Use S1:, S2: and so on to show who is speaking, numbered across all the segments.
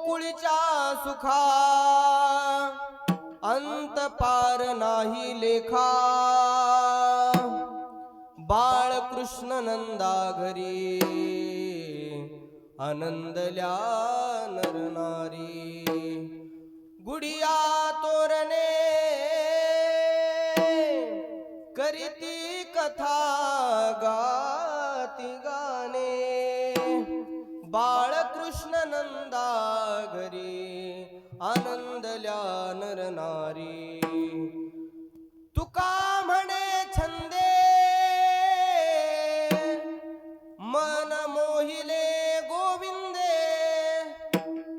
S1: गोकुळच्या सुखा अंत पार नाही लेखा, बाळ कृष्ण नंदा घरी आनंदल्या नर नारी. गुडिया तोरणे करीती कथा गाती गाणे, बाळ कृष्ण नंदा घरी आनंदल्या नर नारी. तुका म्हणे छंदे मन मोहिले गोविंदे,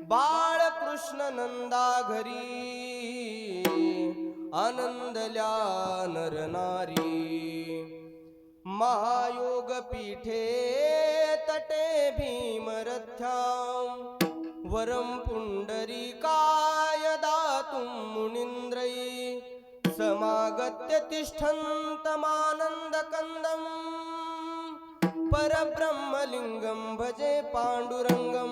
S1: बाळ कृष्ण नंदा घरी आनंदल्या नर नारी. महायोग पीठे तटे भीमरथ्यां, वरं पुंडरीकाय दातुं मुनीन्द्रै, समागत्य तिष्ठन्तमानन्दकन्दं, परब्रह्मलिंगं भजे पांडुरंगं.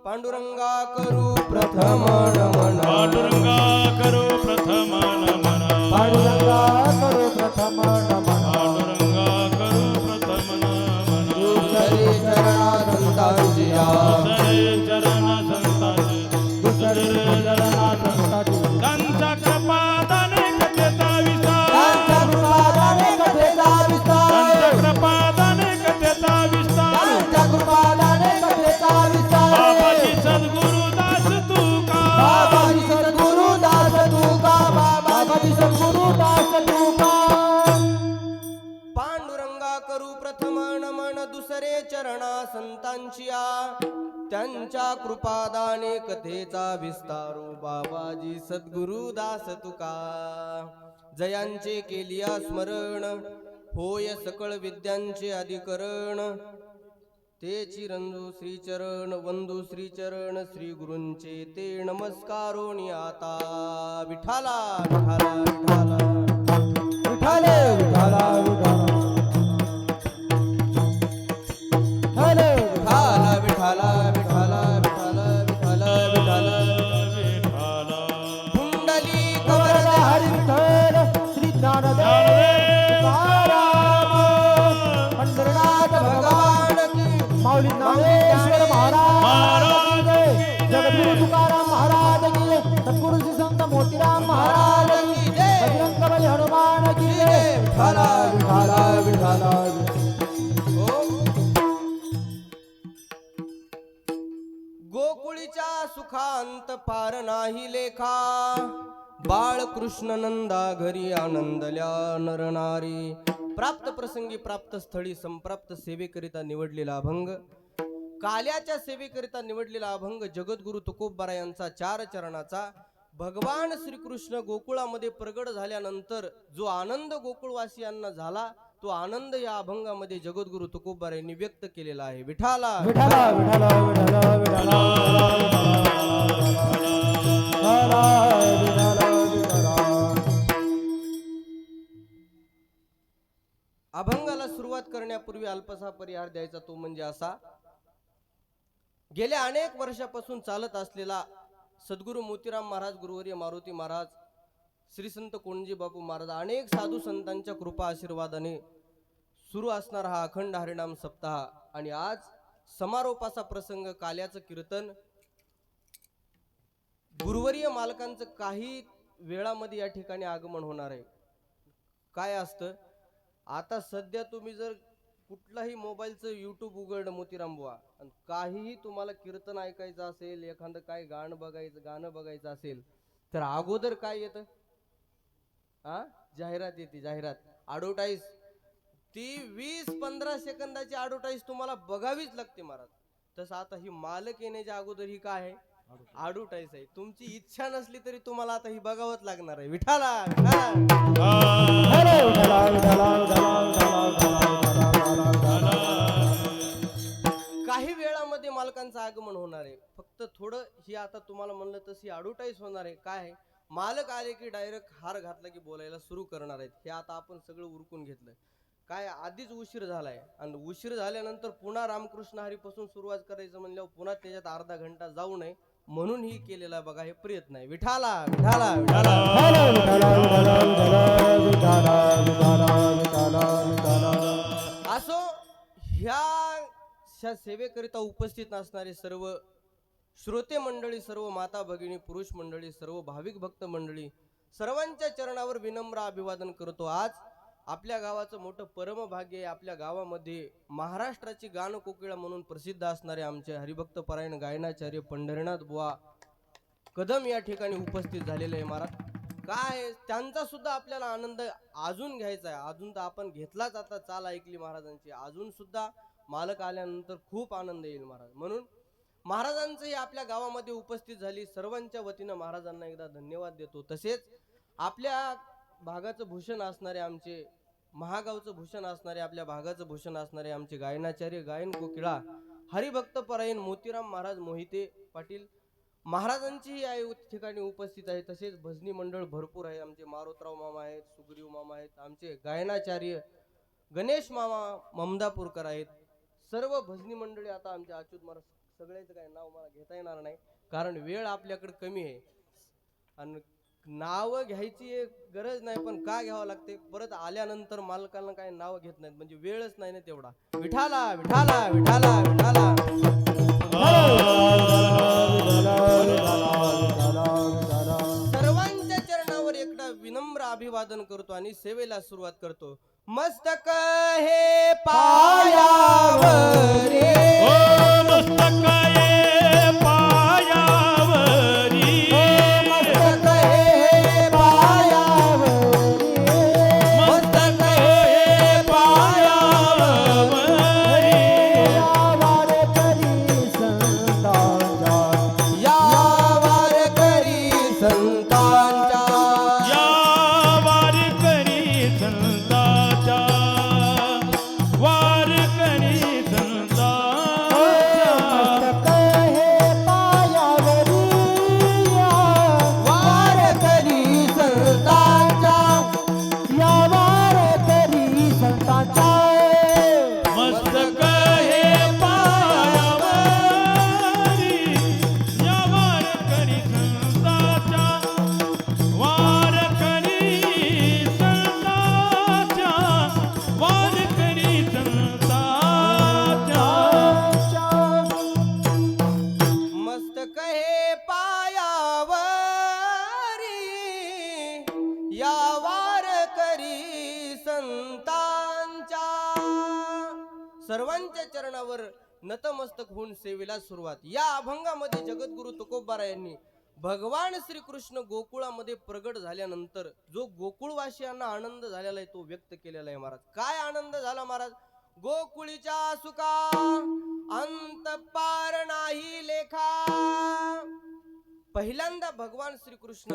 S1: पांडुरंगा करू प्रथम नमन,
S2: पांडुरंगा करो प्रथम नमन,
S3: पांडुरंगा करो प्रथम नमन,
S2: पांडुरंगा करो प्रथम नमन.
S1: दुसरे चरणा संतांचिया,
S2: दुसरे चरण संतांचे,
S3: दुसरे चरणा संतांची,
S2: त्यांच्या कृपादाने कथेचा विस्तार,
S3: त्यांच्या कृपादाने कथेचा विस्तार,
S2: त्यांच्या कृपादाने कथेचा विस्तार.
S3: त्यांच्या कृपादाने कथेचा विस्तार.
S2: बाबाजी सद्गुरुदास तुका,
S3: बाबाजी सद्गुरुदास तुका, बाबाजी सद्गुरुदास तुका.
S1: पांडुरंगा करू प्रथम नमन, दुसरे चरणा संतांचिया, त्यांच्या कृपादाने कथेचा विस्तारू. बाबाजी सद्गुरुदास तुका, जयांचे केलिया स्मरण, होय सकळ विद्यांचे अधिकरण. ते चिरंजू श्रीचरण वंदू श्रीचरण, श्री गुरूंचे ते नमस्कारोनी आता. विठाला विठाला विठाला,
S3: विठाले विठाला विठाला, विठाले
S1: विठाला विठाला विठाला विठाला विठाला विठाला. कुंडली
S3: विठाला. हरी विठ्ठल श्री ज्ञानदेव तुकाराम, पंढरनाथ भगवान की, माऊली ज्ञानेश्वर महाराज की, जगद्गुरु तुकाराम महाराज की, सद्गुरु श्री संत मोतीराम महाराज की, बजरंग बली हनुमान की जय. विठाला विठाला विठाला.
S1: गोकुळीच्या सुखांत पार नाही लेखा, बाळ कृष्ण नंदा घरी आनंदल्या नर नारी. प्राप्त प्रसंगी प्राप्त स्थळी संप्राप्त सेवेकरिता निवडलेला अभंग, काल्याच्या सेवेकरिता निवडलेला अभंग जगद्गुरु तुकोबरा यांचा 4 चरणाचा. भगवान श्रीकृष्ण गोकुळामध्ये प्रगट झाल्यानंतर जो आनंद गोकुळवासियांना झाला, तो आनंद या अभंगामध्ये जगद्गुरु तुकोबरा यांनी व्यक्त केलेला आहे. विठाला
S3: विठाला विठाला विठाला विठाला
S1: अभंगाला सुरुवात करण्यापूर्वी अल्पसा परिहार द्यायचा, तो म्हणजे असा. गेल्या अनेक वर्षापासून चालत असलेला सद्गुरु मोतीराम महाराज, गुरुवर्य मारुती महाराज, श्री संत कोणजी बापू महाराज, अनेक साधू संतांच्या कृपा आशीर्वादाने सुरू असणारा हा अखंड हरिनाम सप्ताह. आणि आज समारोपाचा प्रसंग, काल्याचं कीर्तन. गुरुवर्य मालकांचं काही वेळामध्ये या ठिकाणी आगमन होणार आहे. काय असतं, आता सध्या तुम्ही जर कुठलाही मोबाईलचं यूट्यूब उघडलं मोतीराम बुवा, आणि काहीही तुम्हाला कीर्तन ऐकायचं असेल, एखादं काय गाणं बघायचं असेल, तर अगोदर काय येतं? जाहिरात येते. जाहिरात, ॲडव्हर्टाईज. ती 20-15 सेकंदाची ॲडव्हर्टाईज तुम्हाला बघावीच लागते महाराज. तसं आता ही मालक येण्याच्या अगोदर ही काय आहे? ॲडव्हर्टाईज आहे. तुमची इच्छा नसली तरी तुम्हाला आता ही बघावंच लागणार आहे. विठाला काही वेळामध्ये मालकांचं आगमन होणार आहे. फक्त थोडं ही आता तुम्हाला म्हणलं तशी ॲडव्हर्टाईज होणार आहे. काय आहे, मालक आले की डायरेक्ट हार घातला की बोलायला सुरू करणार आहेत. हे आता आपण सगळं उरकून घेतलं. काय आधीच उशीर झालाय, आणि उशीर झाल्यानंतर पुन्हा रामकृष्ण हरीपासून सुरुवात करायचं म्हणल्यावर पुन्हा त्याच्यात अर्धा घंटा जाऊ नये, म्हणून ही केलेला बघा हे प्रयत्न आहे. विठाला विठाला विठाला.
S3: हॅलो विठाला विठाला विठाला विठाला विठाला विठाला विठाला.
S1: असो ह्या सेवेकरिता उपस्थित असणारे सर्व श्रोते मंडळी, सर्व माता भगिनी, पुरुष मंडळी, सर्व भाविक भक्त मंडळी, सर्वांच्या चरणावर विनम्र अभिवादन करतो. आज आपल्या गावाचं मोठं परमभाग्य आहे. आपल्या गावामध्ये महाराष्ट्राची गान कोकिळा म्हणून प्रसिद्ध असणारे आमचे हरिभक्त परायण गायनाचार्य पंढरीनाथ बुवा कदम या ठिकाणी उपस्थित झालेले आहे. महाराज काय त्यांचा सुद्धा आपल्याला आनंद अजून घ्यायचा आहे. अजून तर आपण घेतलाच, आता चाल ऐकली महाराजांची, अजून सुद्धा मालक आल्यानंतर खूप आनंद येईल महाराज. म्हणून महाराजांचंही आपल्या गावामध्ये उपस्थित झाली. सर्वांच्या वतीनं महाराजांना एकदा धन्यवाद देतो. तसेच आपल्या भागाचं भूषण असणारे आमचे, महागावचं भूषण असणारे, आपल्या भागाचं भूषण असणारे आमचे गायनाचार्य गायन कोकिळा हरिभक्त परायण मोतीराम महाराज मोहिते पाटील महाराजांचीही या ठिकाणी उपस्थित आहे. तसेच भजनी मंडळ भरपूर आहे. आमचे मारुतराव मामा आहेत, सुग्रीव मामा आहेत, आमचे गायनाचार्य गणेश मामा ममदापूरकर आहेत. सर्व भजनी मंडळी आता आमचे अच्युत महाराज, सगळ्याचं काही नाव मला घेता येणार नाही कारण वेळ आपल्याकडे कमी आहे आणि नाव घ्यायची गरज नाही, पण का घ्यावं लागते, परत आल्यानंतर मालकांना काही नाव घेत नाहीत म्हणजे वेळच नाही ना तेवढा. विठाला विठाला विठाला विठाला. सर्वांच्या चरणावर एकदा विनम्र अभिवादन करतो आणि सेवेला सुरुवात करतो. मस्तक हे पायावरी,
S2: मस्तक हे पायावरी,
S1: मस्तक हे पायावरी,
S2: मस्तक हे पायावरी.
S3: वार करी संतांचा,
S1: या वारकरी संतांच्या,
S2: या वारकरी संतांच्या, वारकरी संतांच्या.
S3: मस्तक हे पायावरी,
S1: वारकरी संतांच्या,
S3: या वारकरी संतांचा.
S2: मस्तक हे पायावरी, या वारकरी संतांच्या, वारकरी संतांच्या, वारकरी संतांच्या.
S1: मस्तक हे पायावरी, या वारकरी संतांच्या. सर्वांच्या चरणावर नतमस्तक होऊन सेवेला सुरुवात. या अभंगामध्ये जगद्गुरु तुकोबारायांनी भगवान श्रीकृष्ण गोकुळामध्ये प्रगट झाल्यानंतर जो गोकुळवासियांना आनंद झालेला आहे तो व्यक्त केलेला आहे. महाराज काय आनंद झाला महाराज, गोकुळीच्या सुखा अंत पार नाही लेखा. पहिल्यांदा भगवान श्रीकृष्ण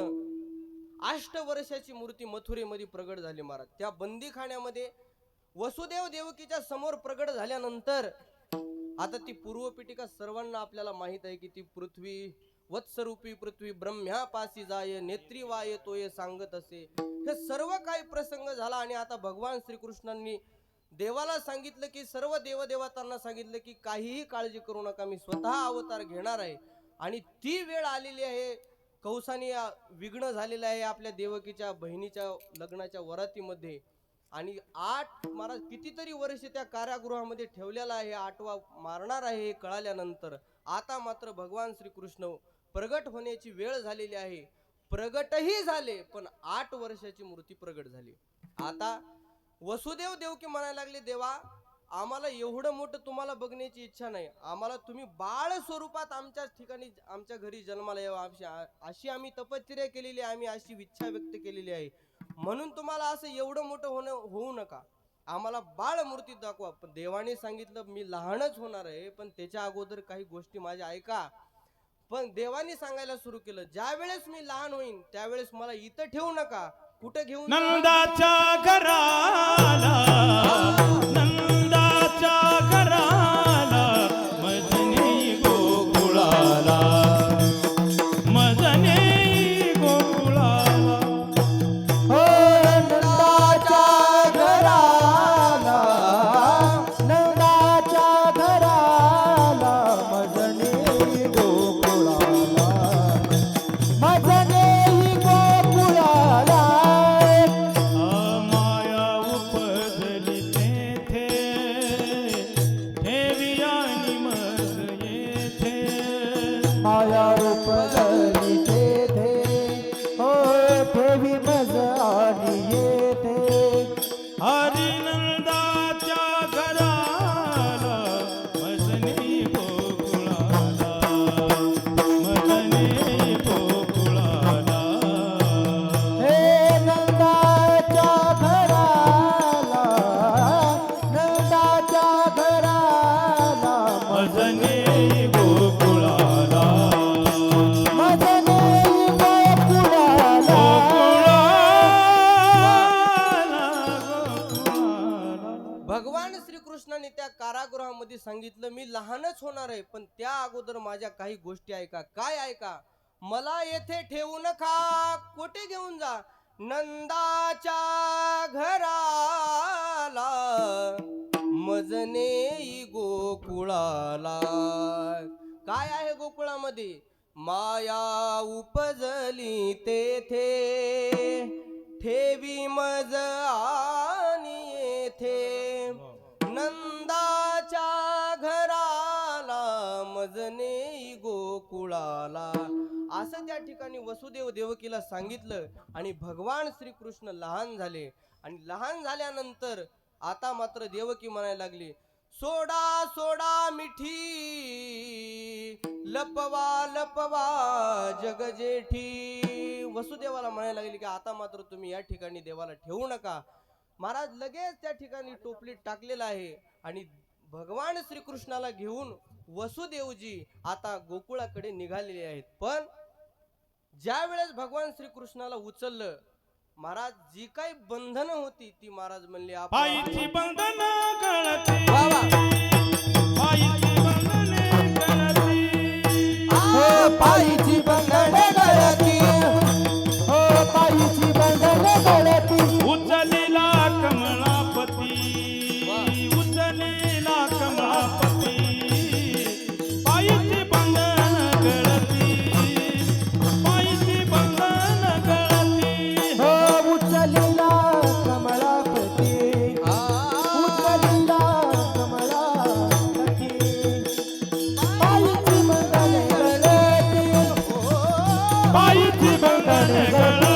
S1: 8 वर्षाची मूर्ती मथुरेमध्ये प्रगट झाली महाराज. त्या बंदीखान्यामध्ये वसुदेव देवकीच्या समोर प्रगट झाल्यानंतर आता ती पूर्वपीठिका सर्वांना आपल्याला माहित आहे की ती पृथ्वी वत्सरूपी पृथ्वी ब्रह्म्यापासी जाय नेत्री वाय तोय सांगत असे. हे सर्व काही प्रसंग झाला आणि आता भगवान श्रीकृष्णांनी देवाला सांगितलं की सर्व देवदेवतांना सांगितलं की काहीही काळजी करू नका, मी स्वतः अवतार घेणार आहे. आणि ती वेळ आलेली आहे. कौसानी विघ्न झालेलं आहे आपल्या देवकीच्या बहिणीच्या लग्नाच्या वरातीमध्ये आणि 8 महाराज कितीतरी वर्ष त्या कारागृहामध्ये ठेवलेला आहे. 8वा मारणार आहे हे कळाल्यानंतर आता मात्र भगवान श्रीकृष्ण प्रगट होण्याची वेळ झालेली आहे. प्रगटही झाले पण 8 वर्षाची मूर्ती प्रगट झाली. आता वसुदेव देवकी म्हणायला लागले, देवा आम्हाला एवढं मोठं तुम्हाला बघण्याची इच्छा नाही, आम्हाला तुम्ही बाळ स्वरूपात आमच्या ठिकाणी आमच्या घरी जन्माला यावं अशी आम्ही तपश्चर्या केलेली आहे, आम्ही अशी इच्छा व्यक्त केलेली आहे. म्हणून तुम्हाला असं एवढं मोठं होऊ नका, आम्हाला बाळ मूर्ती दाखवा. पण देवाने सांगितलं मी लहानच होणार आहे पण त्याच्या अगोदर काही गोष्टी माझ्या ऐका. पण देवाने सांगायला सुरू केलं, ज्या वेळेस मी लहान होईन त्यावेळेस मला इथं ठेवू नका, कुठे घेऊन
S2: नंदाच्या घराला, नंदाच्या घराला, मजनी गोकुळाला, मजनी गोकुळाला.
S3: हो नंदाच्या घराला, नंदाच्या घराला, मजनी गोकुळाला. माया उपजली तेथे हो ठेवी मज आणि येथे
S2: हरिनंदाच्या घराला मजनी गोकुळाला मजनी गोकुळाला
S3: हे नंदाच्या घराला नंदाच्या घराला
S2: मजनी गोकुळाला
S3: मजने गोकुळाला
S1: भगवान श्रीकृष्णाने त्या कारागृहामध्ये सांगितलं मी लहानच होणार आहे पण त्या अगोदर माझ्या काही गोष्टी ऐका काय ऐका मला येथे ठेवू नका कुठे घेऊन जा नंदाच्या घराला मजने गोकुळाला काय आहे गोकुळामध्ये माया उपजली तेथे ठेवी मज आणि येथे नंदाच्या घराला मजने गोकुळाला असं त्या ठिकाणी वसुदेव देवकीला सांगितलं आणि भगवान श्रीकृष्ण लहान झाले आणि लहान झाल्यानंतर आता मात्र देवकी म्हणायला लागली सोडा सोडा मिठी लपवा लपवा जग जेठी वसुदेवाला म्हणायला लागली की आता मात्र तुम्ही या ठिकाणी देवाला ठेवू नका महाराज लगेच त्या ठिकाणी टोपलीत टाकलेला आहे आणि भगवान श्रीकृष्णाला घेऊन वसुदेवजी आता गोकुळाकडे निघालेले आहेत पण ज्या वेळेस भगवान श्रीकृष्णाला उचललं महाराज जी काही बंधनं होती ती महाराज म्हणले
S2: पायीची बंधन गळती
S1: वा वा.
S2: पायीची बंधने गळती
S3: हो पायीची बंधने गळती हो पायीची बंधने गळती
S2: उचलीला कमळापती उचलीला कमळापती पायीची बंधन गळती पायीची बंधन गळती
S3: हो उचलीला कमळापती उचलीला कमळापती पायीची बंधने गळती
S2: पायीची बंधन गळती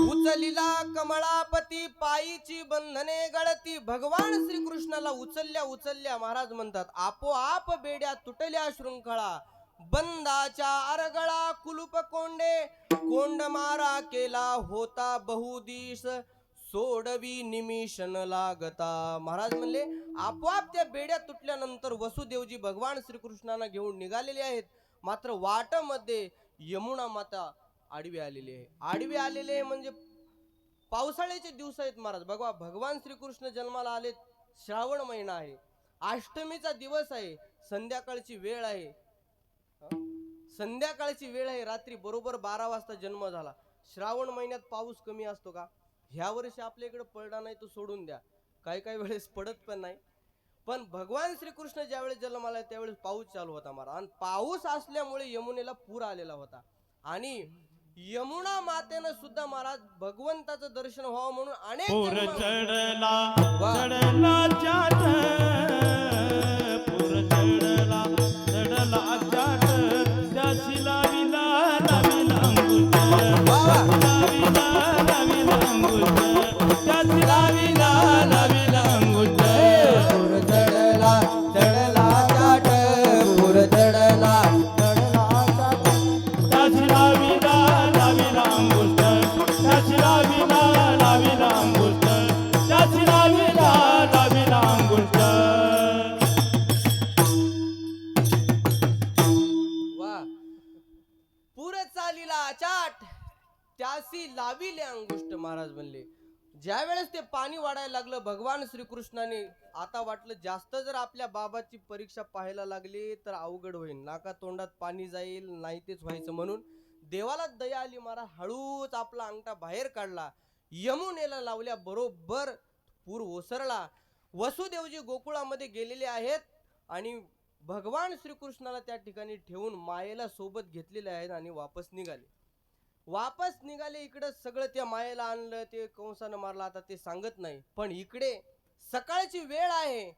S1: उचलिला कमळापती पायीची बंधने गळती भगवान श्रीकृष्णाला उचलल्या उचलल्या महाराज म्हणतात आपोआप बेड्या तुटल्या शृंखळा बंदाच्या अरगळा कुलूप कोंडे कोंड मारा केला होता बहुदिश सोडवी निमिषण लागता महाराज म्हणले आपोआप त्या बेड्या तुटल्यानंतर वसुदेवजी भगवान श्रीकृष्णांना घेऊन निघालेले आहेत मात्र वाटामध्ये यमुना माता आडवी आलेली आहे आडवी आलेले आहे म्हणजे पावसाळ्याचे दिवस आहेत महाराज बघा भगवान श्रीकृष्ण जन्माला आले श्रावण महिना आहे अष्टमीचा दिवस आहे संध्याकाळची वेळ आहे संध्याकाळची वेळ आहे रात्री बरोबर 12 वाजता जन्म झाला श्रावण महिन्यात पाऊस कमी असतो का ह्या वर्षी आपल्या इकडे पडला नाही तो सोडून द्या काही काही वेळेस पडत पण नाही पण भगवान श्रीकृष्ण ज्यावेळेस जन्माला त्यावेळेस पाऊस चालू होता महाराज आणि पाऊस असल्यामुळे यमुनेला पूर आलेला होता आणि यमुना मातेनं सुद्धा महाराज भगवंताचं दर्शन व्हावं म्हणून अनेक
S2: पूर
S1: जन्म-
S2: चढला
S1: वा.
S2: चढला चाट पूर चढला चढला चाट त्याची लाविला लाविला अंगुठ
S1: वा वा.
S2: लाविला लाविला अंगुठ त्याची लाविला लाविला अंगुठ
S1: पूर चढला चढला चाट पूर चढला
S3: चढला चाट
S2: त्याची लाविला लाविला अंगुठ त्याची लाविला लाविला अंगुठ त्याची लाविला लाविला अंगुठ
S1: वा पूर चालीला चाट त्यासी लाविले अंगुष्ट महाराज म्हणले ज्या वेळेस ते पाणी वाढायला लागलं भगवान श्रीकृष्णाने आता वाटलं जास्त जर आपल्या बाबाची परीक्षा पाहायला लागली तर अवघड होईल नाका तोंडात पाणी जाईल नाही तेच व्हायचं म्हणून देवाला दया आली महाराज हळूच आपला अंगठा बाहेर काढला यमुनेला लावल्या बरोबर पूर ओसरला वसुदेवजी गोकुळामध्ये गेलेले आहेत आणि भगवान श्रीकृष्णाला त्या ठिकाणी ठेवून मायेला सोबत घेतलेले आहेत आणि वापस निघाले इकडे सगळं त्या मायेला आणलं ते कंसानं मारला आता ते सांगत नाही पण इकडे सकाळची वेळ आहे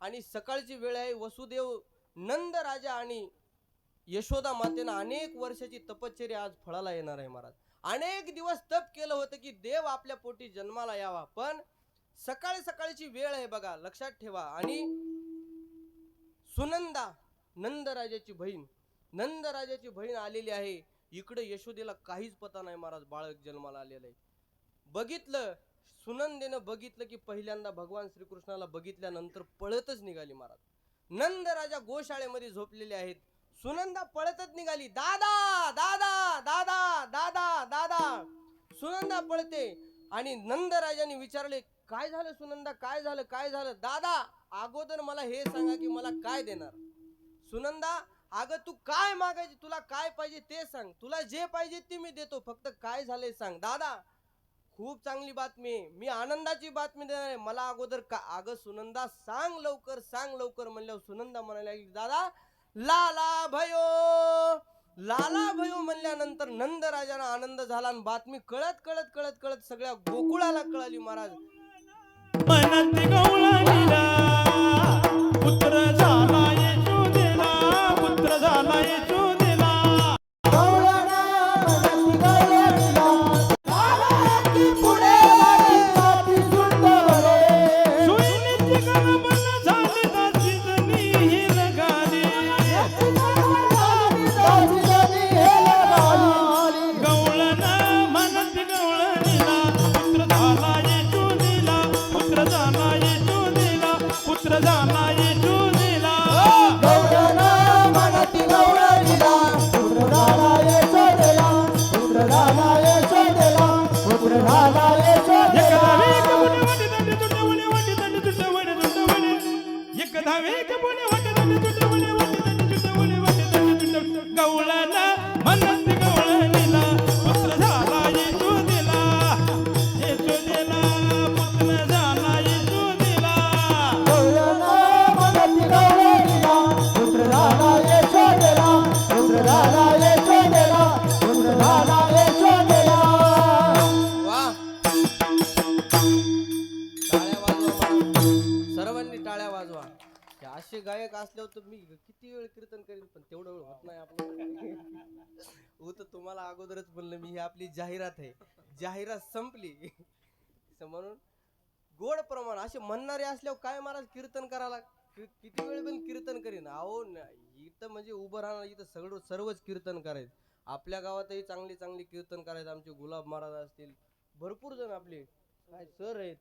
S1: आणि सकाळची वेळ आहे. वसुदेव नंद राजा आणि यशोदा मातेनं अनेक वर्षाची तपश्चर्या आज फळाला येणार आहे महाराज. अनेक दिवस तप केलं होतं की देव आपल्या पोटी जन्माला यावा, पण सकाळची वेळ आहे बघा, लक्षात ठेवा. आणि सुनंदा नंदराजाची बहीण आलेली आहे. इकडे यशोदेला काहीच पता नाही महाराज, बाळक जन्माला आलेलं आहे. बघितलं, सुनंदेनं बघितलं की पहिल्यांदा भगवान श्रीकृष्णाला बघितल्यानंतर पळतच निघाली महाराज. नंदराजा गोशाळेमध्ये झोपलेले आहेत. सुनंदा पळतच निघाली, दादा दादा दादा दादा दादा. सुनंदा पळते आणि नंदराजाने विचारले, काय झालं सुनंदा, काय झालं दादा, अगोदर मला हे सांगा की मला काय देणार. सुनंदा, अगं तू काय मागायची, तुला काय पाहिजे ते सांग, तुला जे पाहिजे ते मी देतो, फक्त काय झालंय सांग. दादा, खूप चांगली बातमी आहे, मी आनंदाची बातमी देणार आहे, मला अगोदर का. अगं सुनंदा सांग लवकर म्हणल्यावर सुनंदा म्हणायला लागली, दादा लाला भयो म्हणल्यानंतर नंदराजाला आनंद झाला आणि बातमी कळत सगळ्या गोकुळाला कळाली महाराज.
S2: मनात गवळणीला पुत्र झाला यशोदेला, पुत्र झाला यशोदेला.
S3: गवळणा मनाची गवळणीला, गावाची पुढे वाटी सुंदर वळे.
S2: सोयीची गणबन झाली दासी जणी हिल गाली.
S3: दासी जणी हेल गाली.
S2: गवळणा मनात गवळणीला, पुत्र झाला यशोदेला, पुत्र झाला यशोदेला, पुत्र झाला यशोदेला.
S3: गवळणा मनाची गवळणीला, पुत्र झाला यशोदेला, पुत्र झाला यशोदेला, पुत्र झाला यशोदेला.
S2: गवळणा मनात गवळणीला, पुत्र झाला यशोदेला, यशोदेला, पुत्र झाला यशोदेला.
S3: गवळणा मनाची गवळणीला, पुत्र झाला यशोदेला, पुत्र झाला यशोदेला, पुत्र झाला यशोदेला.
S1: वा, टाळ्या वाजवा महाराज. सर्वांनी टाळ्या वाजवा. हे असे गायक असल्यावर तर मी किती वेळ कीर्तन करीन, पण तेवढं वेळ होत नाही आपलं. हो तर तुम्हाला अगोदरच म्हणलं मी, ही आपली जाहिरात आहे, जाहिरात संपली. म्हणून गोड प्रमाण असे म्हणणारे असल्यावर काय महाराज कीर्तन करायला, किती वेळ पण कीर्तन करीन. अहो इथं म्हणजे उभं राहणार, इथं सर्वच कीर्तन करायचं. आपल्या गावातही चांगली कीर्तन करायचं. आमचे गुलाब महाराज असतील, भरपूर जण आपले काय सर आहेत,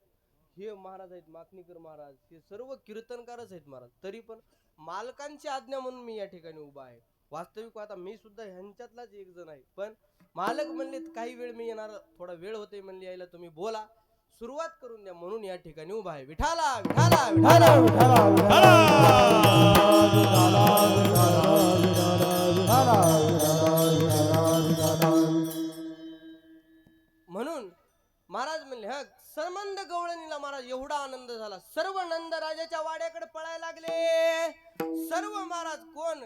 S1: हे महाराज आहेत, माकणीकर महाराज, हे सर्व कीर्तनकारच आहेत महाराज. तरी पण मालकांची आज्ञा म्हणून मी या ठिकाणी उभा आहे. वास्तविक आता मी सुद्धा ह्यांच्यातलाच एक जण आहे, पण मालक म्हणले काही वेळ मी येणार, थोडा वेळ होते म्हणले यायला, तुम्ही बोला, सुरुवात करून द्या, म्हणून या ठिकाणी उभा आहे. विठाला विठाला विठाला
S3: विठाला विठाला
S1: म्हणून महाराज म्हणले, हा संबंध गवळणीला महाराज एवढा आनंद झाला. सर्व नंद राजाच्या वाड्याकडे पळायला लागले. सर्व महाराज कोण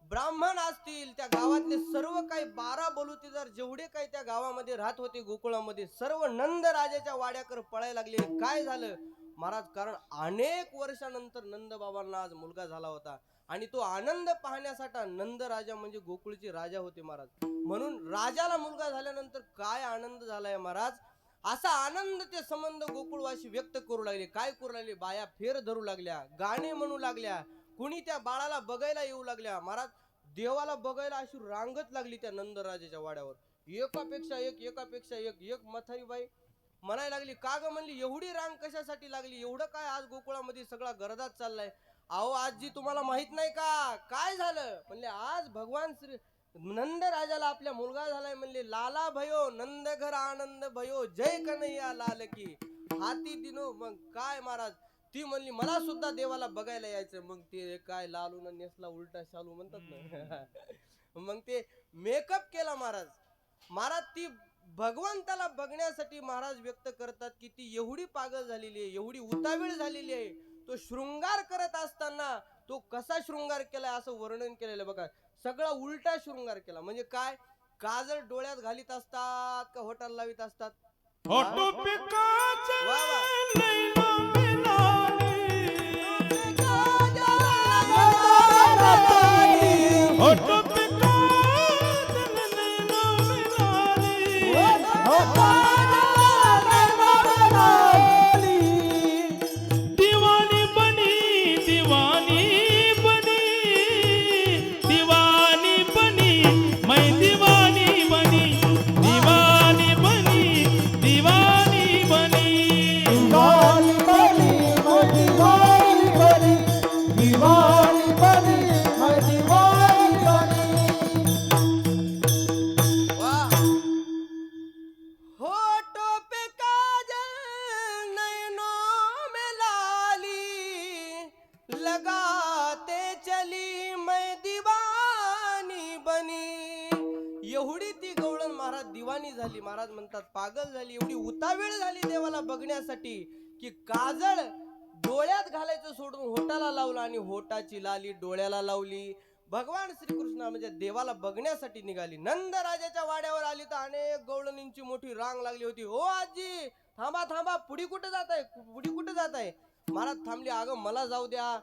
S1: ब्राह्मण असतील, त्या गावातले सर्व काही 12 बलुतेदार जेवढे काही त्या गावामध्ये राहत होते गोकुळामध्ये, सर्व नंद राजाच्या वाड्याकडे पळायला लागले. काय झालं महाराज, कारण अनेक वर्षानंतर नंद बाबांना आज मुलगा झाला होता आणि तो आनंद पाहण्यासाठी नंद राजा म्हणजे गोकुळचे राजा होते महाराज. म्हणून राजाला मुलगा झाल्यानंतर काय आनंद झालाय महाराज, असा आनंद ते संबंध गोकुळवासी व्यक्त करू लागले. काय करू लागले, बाया फेर धरू लागल्या, गाणे म्हणू लागल्या, कुणी त्या बाळाला बघायला येऊ लागल्या महाराज. देवाला बघायला अशी रांगच लागली त्या नंदराजाच्या वाड्यावर. एकापेक्षा एक म्हातारी बाई म्हणायला लागली, का ग म्हणली एवढी रांग कशासाठी लागली, एवढं काय आज गोकुळामध्ये सगळा गरदाच चाललाय. अहो आजी तुम्हाला माहित नाही का काय झालं, म्हणले आज भगवान श्री नंद राजाला आपल्या मुलगा झालाय. म्हणले लाला भयो नंद घर आनंद भयो, जय कन्हैया लाल की. हाती दिनो. मग काय महाराज, ती म्हणली मला सुद्धा देवाला बघायला यायचं. मग ते काय लालून नेसला उलटा शालू म्हणतात ना. मग ते मेकअप केला महाराज. ती भगवंताला बघण्यासाठी महाराज व्यक्त करतात की ती एवढी पागल झालेली आहे, एवढी उतावीळ झालेली आहे. तो शृंगार करत असताना तो कसा शृंगार केलाय असं वर्णन केलेलं बघा. सगळा उलटा शृंगार केला. म्हणजे काय, काजळ डोळ्यात घालीत असतात का होटाला लावित असतात.
S2: होठों पे काजल
S1: वाह, वाह.
S2: नैनों में लाली.
S1: एवढी ती गवळण महाराज दिवाणी झाली, महाराज म्हणतात पागल झाली, एवढी उतावेळ झाली देवाला बघण्यासाठी की काजळ डोळ्यात घालायचं सोडून होटाला लावलं आणि होटाची लाली डोळ्याला लावली. भगवान श्रीकृष्ण म्हणजे देवाला बघण्यासाठी निघाली. नंद राजाच्या वाड्यावर आली तर अनेक गवळणींची मोठी रांग लागली होती. ओ आजी थांबा थांबा, पुढी कुठे जात आहे, पुढी कुठे जात आहे? महाराज थांबली. अगं मला जाऊ द्या.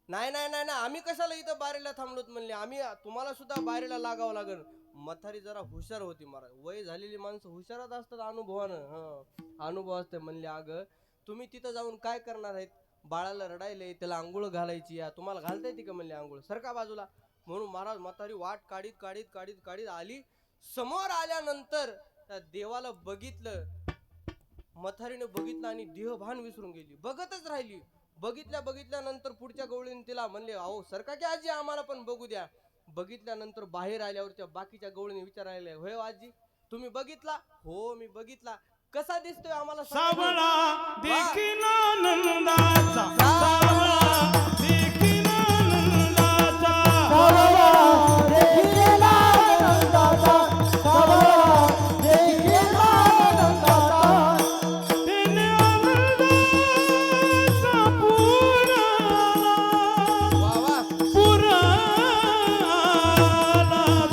S1: नाही नाही नाही नाही, आम्ही कशाला इथं बारीला थांबलोत म्हणले, आम्ही तुम्हाला सुद्धा बारीला लागावं लागेल. म्हातारी जरा हुशार होती महाराज, वय झालेली माणसं हुशारच असतात अनुभवानं. अनुभव असते. म्हणले अगं तुम्ही तिथं जाऊन काय करणार आहेत? बाळाला रडायले, त्याला आंघोळ घालायची, या तुम्हाला घालता येते का म्हणले आंघोळ? सरका बाजूला. म्हणून महाराज म्हातारी वाट काढीत काढीत काढीत काढीत आली. समोर आल्यानंतर त्या देवाला बघितलं. म्हातारीने बघितलं आणि देहभान विसरून गेली, बघतच राहिली. बघितल्यानंतर पुढच्या गवळीने तिला म्हणले अहो सरका की आजी आम्हाला पण बघू द्या. बघितल्यानंतर बाहेर आल्यावर त्या बाकीच्या गवळीने विचारायला, होय आजी तुम्ही बघितला? हो मी बघितला. कसा दिसतोय आम्हाला
S2: सावळा देखील आनंदाचा, सावळा देखील आनंदाचा,
S3: सावळा देखील आनंदाचा, सावळा देखील आनंदाचा.
S2: त्याने आनंदाचा पुराला, पुराला.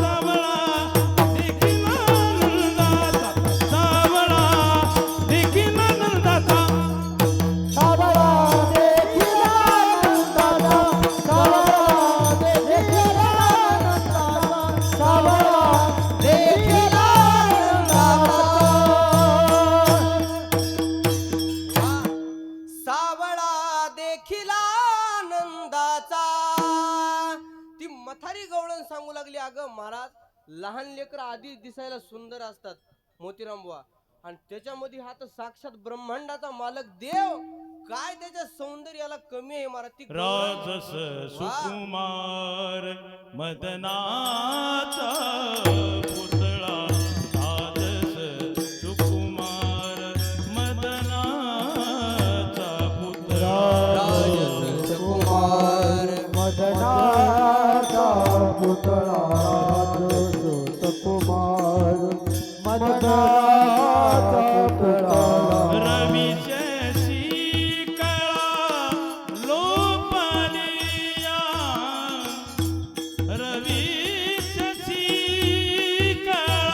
S2: सावळा देखील आनंदाचा, सावळा देखील आनंदाचा.
S3: सावळा देखील आनंदाचा, सावळा देखील आनंदाचा, सावळा देखील आनंदाचा.
S1: सावळा देखील आनंदाचा. ती मथारी गवळण सांगू लागली, अगं महाराज लहान लेकर आधी दिसायला सुंदर असतात मोतीराम बुवा, आणि त्याच्यामध्ये हा तर साक्षात ब्रह्मांडाचा मालक देव, काय त्याच्या सौंदर्याला कमी आहे महाराज? ती
S2: राजस सुकुमार मदनाचा पुतळा, राजस सुकुमार मदनाचा पुतळा.
S1: राजकुमार
S3: मदनाचा पुतळा, राजकुमार मदनाचा पुतळा.
S2: रवीची कळा लोपलिया, रवीची कळा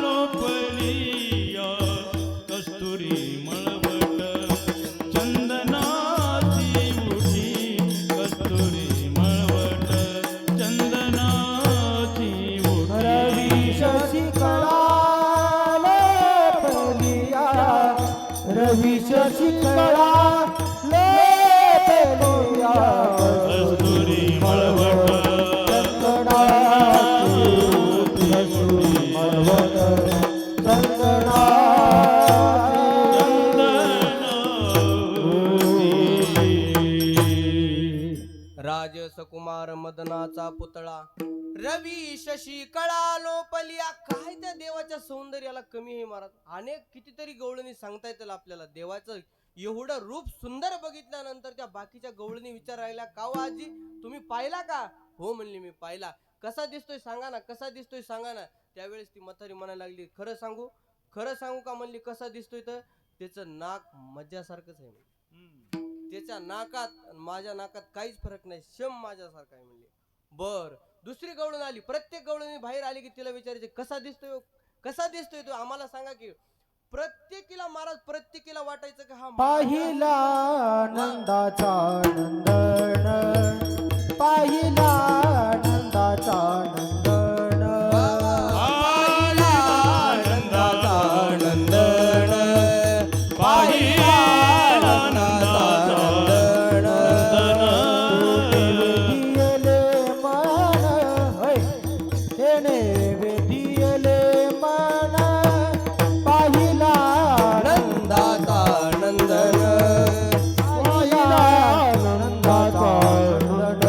S2: लोपलिया. कस्तुरी मळवट चंदनाची उठी, कस्तुरी मळवट चंदनाची उठी.
S3: रवी शशी कळा लोपलिया, रवी शशी कळा लोपलिया.
S2: कस्तुरी मळवट
S3: चंदनाची उठी, कस्तुरी मळवट
S1: राजसकुमार मदनाचा पुतळा, रवी शशी कळा लोपलिया. काय त्या देवाच्या सौंदर्याला कमी आहे महाराज? अनेक कितीतरी गवळणी सांगता येतील आपल्याला. देवाचं एवढं रूप सुंदर बघितल्यानंतर त्या बाकीच्या गवळणी विचारायला, का हो आजी तुम्ही पाहिला का? हो म्हणली मी पाहिला. कसा दिसतोय सांगा ना, कसा दिसतोय सांगा ना. त्यावेळेस ती म्हातारी म्हणायला लागली, खरं सांगू का म्हणली? कसा दिसतोय तर त्याचं नाक मज्जासारखंच आहे म्हणली. त्याच्या नाकात आणि माझ्या नाकात काहीच फरक नाही, शम माझ्यासारखा आहे म्हणले. बर दुसरी गवळण आली. प्रत्येक गवळणी बाहेर आली की तिला विचारायचे, कसा दिसतोय, कसा दिसतोय तो आम्हाला सांगा की. प्रत्येकीला महाराज प्रत्येकीला वाटायचं की हा
S3: पाहिला नंदाचा नंदन, पाहिला नंदाचा नंदन,
S2: पाहिला नंदाचा नंदन, पाहिला नंदाचा नंदन.
S3: वेदियले मन, होय तेने वेदियले मन, पाहिला
S1: नंदाचा नंदन,
S3: पाहिला नंदाचा नंदन.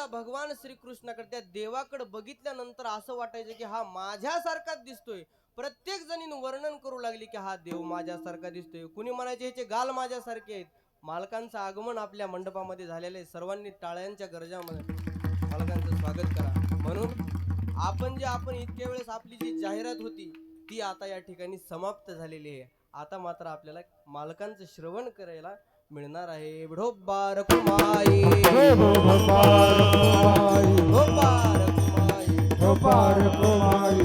S1: त्या भगवान श्रीकृष्णाकडे त्या देवाकडे बघितल्यानंतर असं वाटायचं की हा माझ्यासारखाच दिसतोय. प्रत्येक जणीनं वर्णन करू लागली की हा देव माझ्यासारखा दिसतोय. कुणी म्हणायचे ह्याचे गाल माझ्यासारखे आहेत. मालकांचं आगमन आपल्या मंडपामध्ये झालेलं आहे. सर्वांनी टाळ्यांच्या गरजामध्ये मालकांचं स्वागत करा. म्हणून आपण इतक्या वेळेस आपली जी जाहिरात होती ती आता या ठिकाणी समाप्त झालेली आहे. आता मात्र आपल्याला मालकांचं श्रवण करायला मिळणार आहे. ढोबार कुमाई
S3: ढोबार कुमाई,
S1: ढोबार कुमाई
S3: ढोबार कुमाई,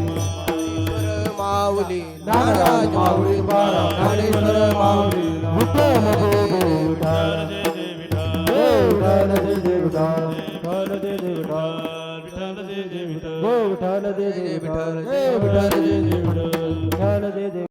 S1: ज्ञानेश्वर माऊली
S3: नाराज माऊली बारा, ज्ञानेश्वर माऊली विठ्ठल विठ्ठल, विठ्ठल जय जय विठ्ठल, विठ्ठल जय जय विठ्ठल, विठ्ठल जय जय विठ्ठल, विठ्ठल जय जय विठ्ठल, विठ्ठल जय जय विठ्ठल, विठ्ठल जय जय